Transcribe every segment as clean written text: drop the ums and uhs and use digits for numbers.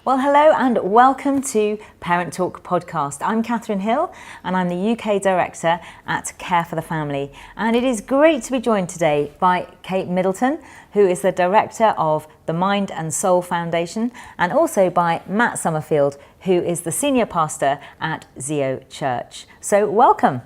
Well, hello and welcome to Parentalk podcast. I'm Katharine Hill and I'm the UK Director at Care for the Family. And it is great to be joined today by Kate Middleton, who is the Director of the Mind and Soul Foundation, and also by Matt Summerfield, who is the Senior Pastor at Zio Church. So welcome.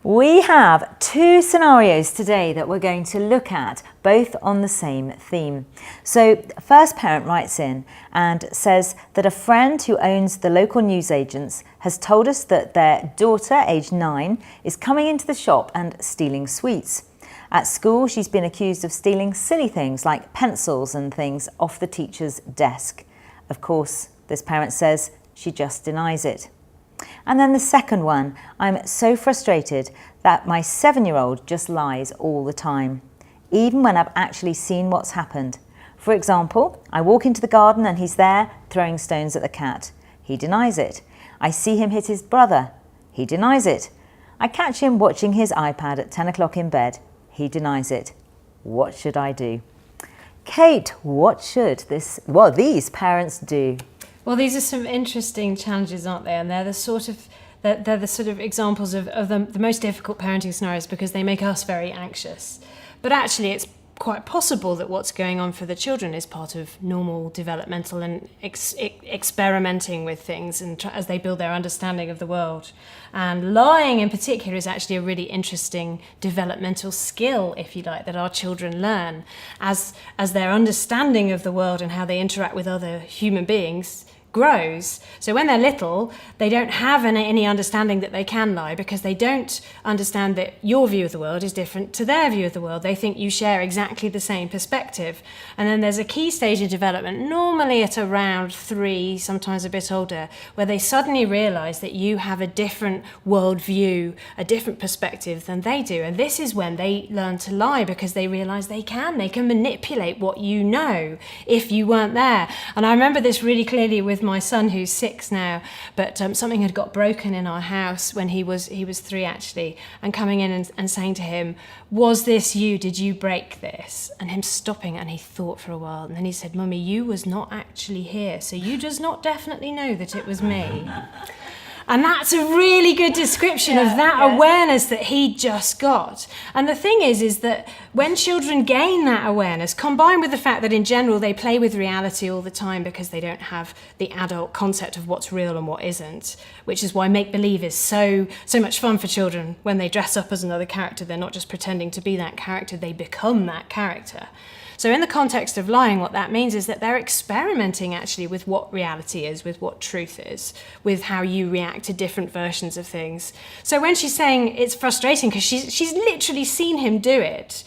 We have two scenarios today that we're going to look at, both on the same theme. So first parent writes in and says that a friend who owns the local newsagents has told us that their daughter, aged 9, is coming into the shop and stealing sweets. At school, she's been accused of stealing silly things like pencils and things off the teacher's desk. Of course, this parent says she just denies it. And then the second one, I'm so frustrated that my 7-year-old just lies all the time, even when I've actually seen what's happened. For example, I walk into the garden and he's there throwing stones at the cat. He denies it. I see him hit his brother. He denies it. I catch him watching his iPad at 10 o'clock in bed. He denies it. What should I do? Kate, what should these parents do? Well, these are some interesting challenges, aren't they? And they're the sort of examples of the most difficult parenting scenarios because they make us very anxious. But actually, it's quite possible that what's going on for the children is part of normal developmental and experimenting with things and as they build their understanding of the world. And lying in particular is actually a really interesting developmental skill, if you like, that our children learn as their understanding of the world and how they interact with other human beings grows. So when they're little, they don't have any understanding that they can lie because they don't understand that your view of the world is different to their view of the world. They think you share exactly the same perspective. And then there's a key stage of development, normally at around 3, sometimes a bit older, where they suddenly realize that you have a different worldview, a different perspective than they do. And this is when they learn to lie because they realize they can manipulate what you know if you weren't there. And I remember this really clearly with my son, who's 6 now, but something had got broken in our house when he was 3 actually, and coming in and saying to him, "Was this you? Did you break this?" And him stopping, and he thought for a while, and then he said, "Mummy, you was not actually here, so you does not definitely know that it was me." And that's a really good description of that awareness that he just got. And the thing is that when children gain that awareness, combined with the fact that in general they play with reality all the time because they don't have the adult concept of what's real and what isn't, which is why make-believe is so much fun for children. When they dress up as another character, they're not just pretending to be that character, they become that character. So in the context of lying, what that means is that they're experimenting actually with what reality is, with what truth is, with how you react to different versions of things. So when she's saying it's frustrating because she's literally seen him do it,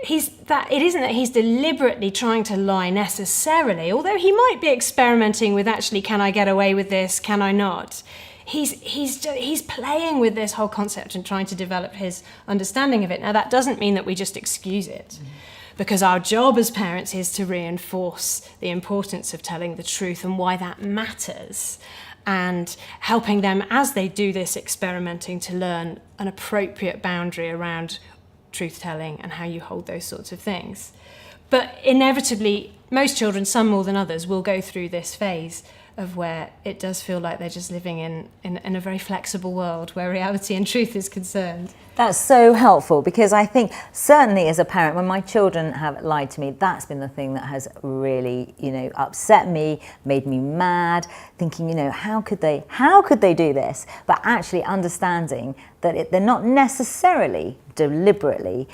it isn't that he's deliberately trying to lie necessarily, although he might be experimenting with actually, can I get away with this, can I not? He's playing with this whole concept and trying to develop his understanding of it. Now that doesn't mean that we just excuse it. Because our job as parents is to reinforce the importance of telling the truth and why that matters, and helping them as they do this experimenting to learn an appropriate boundary around truth-telling and how you hold those sorts of things. But inevitably, most children, some more than others, will go through this phase of where it does feel like they're just living in a very flexible world where reality and truth is concerned. That's so helpful because I think certainly as a parent, when my children have lied to me, that's been the thing that has really, upset me, made me mad, thinking, how could they do this? But actually understanding that they're not necessarily deliberately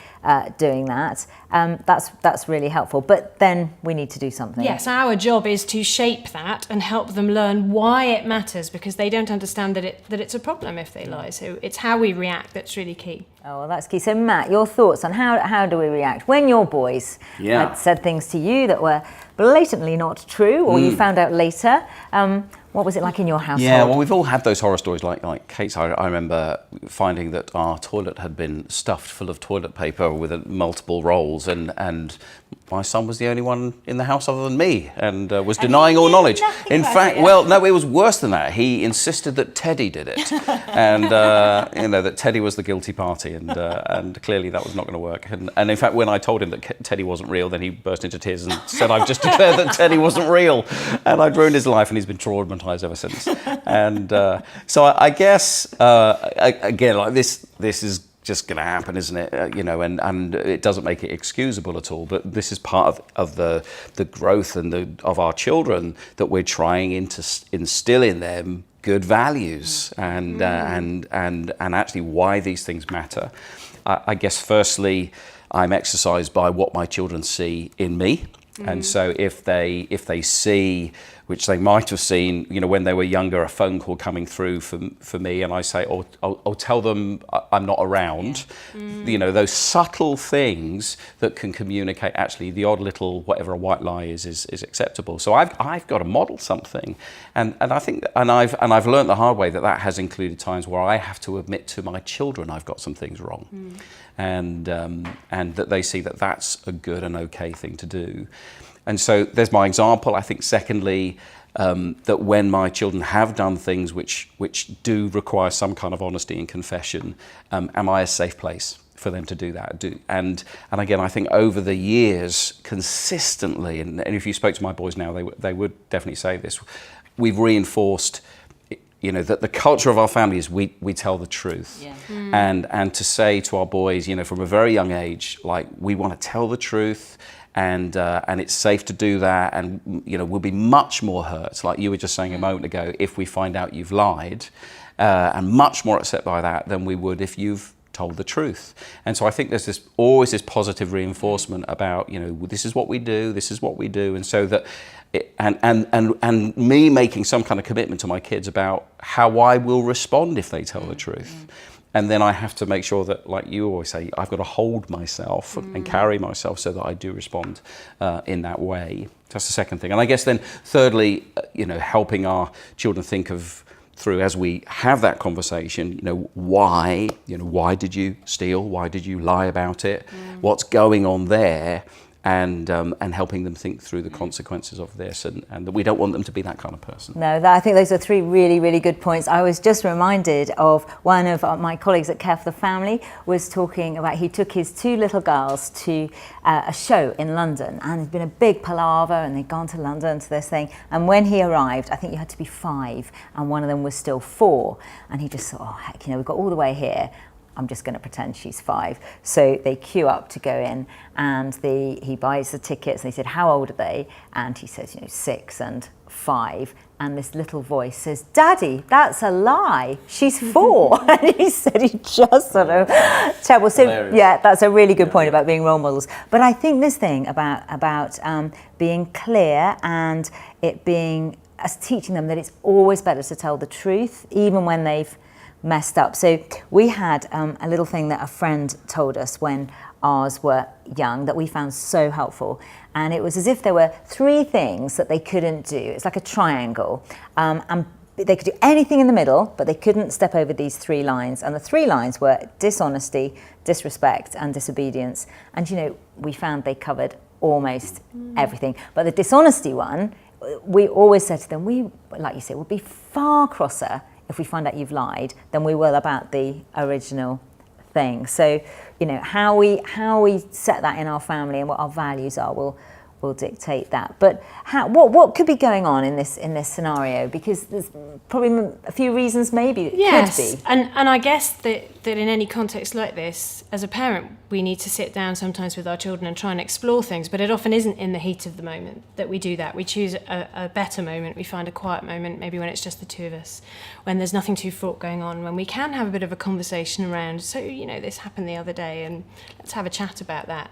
doing that, that's really helpful. But then we need to do something. Yes, our job is to shape that and help them learn why it matters because they don't understand that it's a problem if they lie. So it's how we react that's really key. Oh, well, that's key. So Matt, your thoughts on how do we react when your boys had said things to you that were blatantly not true or you found out later? What was it like in your household? Yeah, well, we've all had those horror stories like Kate's. I remember finding that our toilet had been stuffed full of toilet paper with multiple rolls and my son was the only one in the house other than me, and was denying all knowledge. In fact, no, it was worse than that. He insisted that Teddy did it, and that Teddy was the guilty party, and clearly that was not going to work. And in fact, when I told him that Teddy wasn't real, then he burst into tears and said, "I've just declared that Teddy wasn't real," and I'd ruined his life, and he's been traumatized ever since. And so I guess again, like this is just going to happen, isn't it? And it doesn't make it excusable at all. But this is part of the growth of our children, that we're trying to instill in them good values and actually why these things matter. I guess firstly, I'm exercised by what my children see in me. And so if they see, which they might have seen, when they were younger, a phone call coming through for me, and I say, I'll tell them I'm not around. Those subtle things that can communicate actually the odd little whatever a white lie is acceptable. So I've got to model something, and I think I've learned the hard way that has included times where I have to admit to my children I've got some things wrong. And that they see that that's a good and okay thing to do. And so there's my example. I think secondly, that when my children have done things which do require some kind of honesty and confession, am I a safe place for them to do that? And again, I think over the years, consistently, and if you spoke to my boys now, they would definitely say this, we've reinforced that the culture of our family is we tell the truth. And to say to our boys, from a very young age, like, we want to tell the truth, and it's safe to do that, and we'll be much more hurt, like you were just saying a moment ago, if we find out you've lied, and much more upset by that than we would if you've told the truth. And so I think there's always this positive reinforcement about, this is what we do, and so that and me making some kind of commitment to my kids about how I will respond if they tell the truth. And then I have to make sure that, like you always say, I've got to hold myself and carry myself so that I do respond in that way. That's the second thing. And I guess then thirdly, helping our children think through, as we have that conversation, why did you steal? Why did you lie about it? What's going on there? And helping them think through the consequences of this, and that we don't want them to be that kind of person. No, I think those are three really, really good points. I was just reminded of one of my colleagues at Care for the Family was talking about, he took his two little girls to a show in London, and there'd been a big palaver, and they'd gone to London to this thing, and when he arrived, I think you had to be 5, and one of them was still 4, and he just thought, oh heck, we've got all the way here, I'm just going to pretend she's 5. So they queue up to go in, and he buys the tickets, and they said, how old are they? And he says, 6 and 5. And this little voice says, Daddy, that's a lie. She's 4. And he said he just sort of terrible. So yeah, that's a really good point about being role models. But I think this thing about being clear, and it being us teaching them that it's always better to tell the truth, even when they've messed up. So we had a little thing that a friend told us when ours were young that we found so helpful, and it was as if there were 3 things that they couldn't do. It's like a triangle, and they could do anything in the middle, but they couldn't step over these 3 lines, and the 3 lines were dishonesty, disrespect, and disobedience. And we found they covered almost everything. But the dishonesty one, we always said to them, we, like you said, will be far crosser if we find out you've lied than we will about the original thing. So, how we set that in our family and what our values are will dictate that. But what could be going on in this scenario? Because there's probably a few reasons maybe it could be. And I guess that in any context like this, as a parent, we need to sit down sometimes with our children and try and explore things, but it often isn't in the heat of the moment that we do that. We choose a better moment, we find a quiet moment, maybe when it's just the 2 of us, when there's nothing too fraught going on, when we can have a bit of a conversation around, so, this happened the other day, and let's have a chat about that.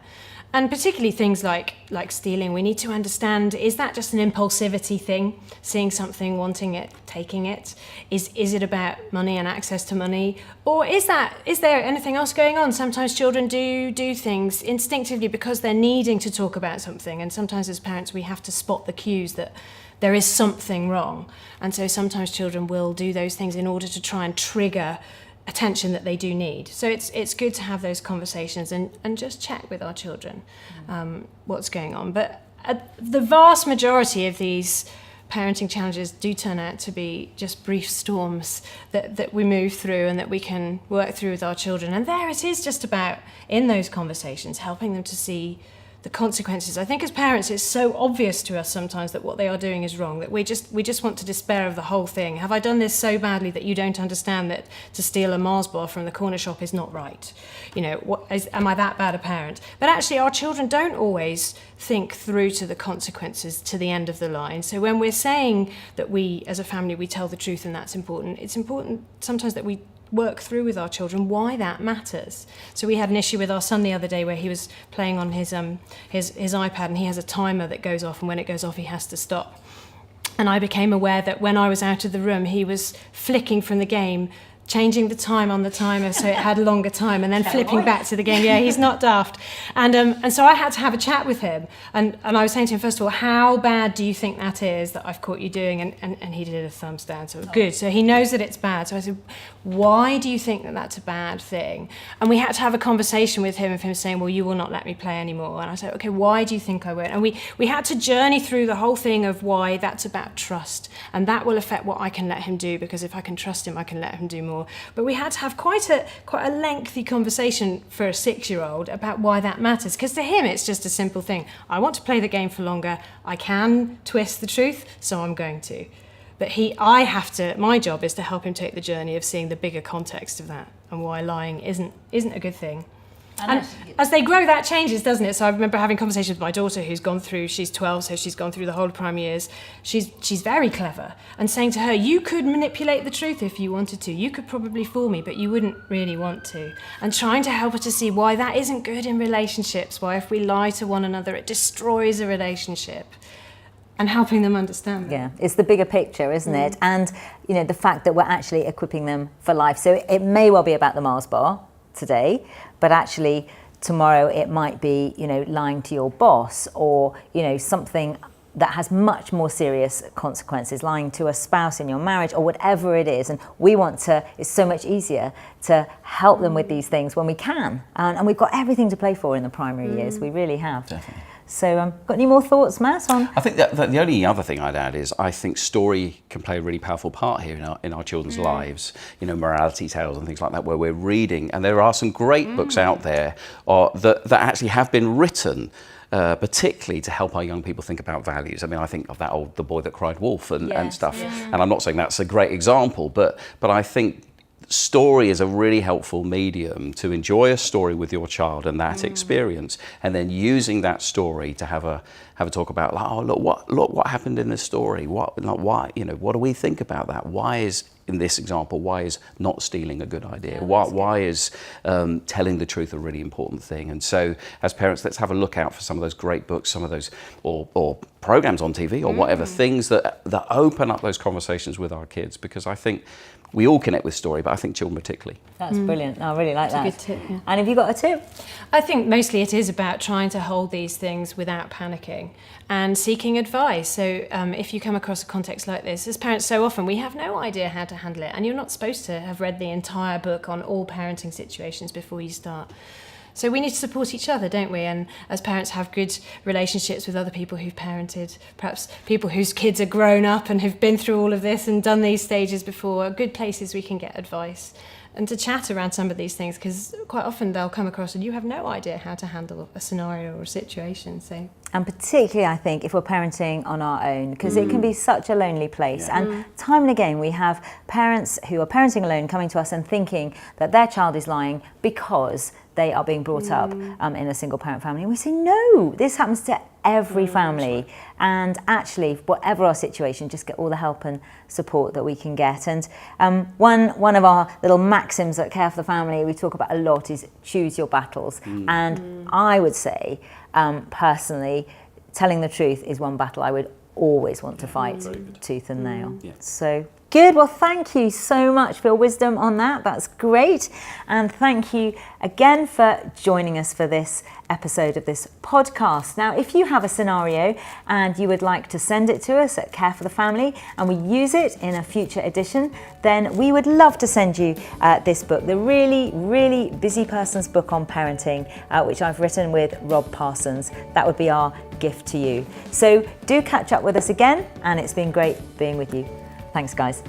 And particularly things like stealing, we need to understand, is that just an impulsivity thing? Seeing something, wanting it, taking it? Is it about money and access to money? Or is there anything else going on? Sometimes children do things instinctively because they're needing to talk about something. And sometimes as parents we have to spot the cues that there is something wrong. And so sometimes children will do those things in order to try and trigger attention that they do need. So it's good to have those conversations and just check with our children what's going on. But the vast majority of these parenting challenges do turn out to be just brief storms that we move through and that we can work through with our children. And there it is just about, in those conversations, helping them to see the consequences. I think as parents it's so obvious to us sometimes that what they are doing is wrong, that we just want to despair of the whole thing. Have I done this so badly that you don't understand that to steal a Mars bar from the corner shop is not right? You know, am I that bad a parent? But actually our children don't always think through to the consequences to the end of the line. So when we're saying that we as a family we tell the truth and that's important, it's important sometimes that we work through with our children why that matters. So we had an issue with our son the other day where he was playing on his iPad, and he has a timer that goes off, and when it goes off he has to stop. And I became aware that when I was out of the room he was flicking from the game, changing the time on the timer so it had a longer time, and then flipping back to the game. Yeah, he's not daft. And so I had to have a chat with him, and I was saying to him, first of all, how bad do you think that is that I've caught you doing? And he did a thumbs down, so good. So he knows that it's bad. So I said, why do you think that that's a bad thing? And we had to have a conversation with him of him saying, well, you will not let me play anymore. And I said, okay, why do you think I won't? And we had to journey through the whole thing of why that's about trust, and that will affect what I can let him do, because if I can trust him I can let him do more. But we had to have quite a lengthy conversation for a 6-year-old about why that matters, because to him it's just a simple thing. I want to play the game for longer, I can twist the truth, so I'm going to. But my job is to help him take the journey of seeing the bigger context of that and why lying isn't a good thing. And as they grow, that changes, doesn't it? So I remember having conversations with my daughter who's gone through, she's 12, so she's gone through the whole of primary years. She's very clever, and saying to her, you could manipulate the truth if you wanted to. You could probably fool me, but you wouldn't really want to. And trying to help her to see why that isn't good in relationships, why if we lie to one another, it destroys a relationship. And helping them understand that. Yeah, it's the bigger picture, isn't it? And, you know, the fact that we're actually equipping them for life. So it may well be about the Mars bar today, but actually tomorrow it might be, you know, lying to your boss, or, you know, something that has much more serious consequences, lying to a spouse in your marriage, or whatever it is. And we want to, it's so much easier to help them with these things when we can. And we've got everything to play for in the primary years, we really have. Definitely. So, got any more thoughts, Matt? I think that the only other thing I'd add is I think story can play a really powerful part here in our children's lives. You know, morality tales and things like that, where we're reading, and there are some great books out there that actually have been written. Particularly to help our young people think about values. I mean, I think of that The Boy That Cried Wolf and stuff. Yeah. And I'm not saying that's a great example, but I think story is a really helpful medium to enjoy a story with your child and that experience, and then using that story to have a talk about, like, oh, look what happened in this story. Why, you know, what do we think about that? Why is, in this example, why is not stealing a good idea? Yeah, why is telling the truth a really important thing? And so, as parents, let's have a look out for some of those great books, some of those or programs on TV or whatever, things that open up those conversations with our kids, because I think we all connect with story, but I think children particularly. That's brilliant. I really like that. That's a good tip, yeah. And have you got a tip? I think mostly it is about trying to hold these things without panicking and seeking advice. So if you come across a context like this, as parents so often we have no idea how to handle it, and you're not supposed to have read the entire book on all parenting situations before you start. So we need to support each other, don't we? And as parents, have good relationships with other people who've parented, perhaps people whose kids are grown up and have been through all of this and done these stages before. Good places we can get advice and to chat around some of these things, because quite often they'll come across and you have no idea how to handle a scenario or a situation. So, and particularly, I think, if we're parenting on our own, because it can be such a lonely place. Yeah. And time and again, we have parents who are parenting alone coming to us and thinking that their child is lying because they are being brought up in a single parent family. And we say, no, this happens to every family. And actually, whatever our situation, just get all the help and support that we can get. And one of our little maxims at Care for the Family we talk about a lot is choose your battles. And I would say, personally, telling the truth is one battle I would always want to fight tooth and nail. Yeah. So Good. Well, thank you so much for your wisdom on that. That's great. And thank you again for joining us for this episode of this podcast. Now, if you have a scenario and you would like to send it to us at Care for the Family and we use it in a future edition, then we would love to send you this book, the really, really busy person's book on parenting, which I've written with Rob Parsons. That would be our gift to you. So do catch up with us again, and it's been great being with you. Thanks, guys.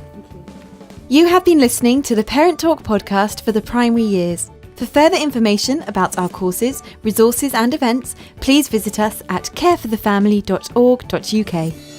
You have been listening to the Parentalk podcast for the primary years. For further information about our courses, resources and events, please visit us at careforthefamily.org.uk.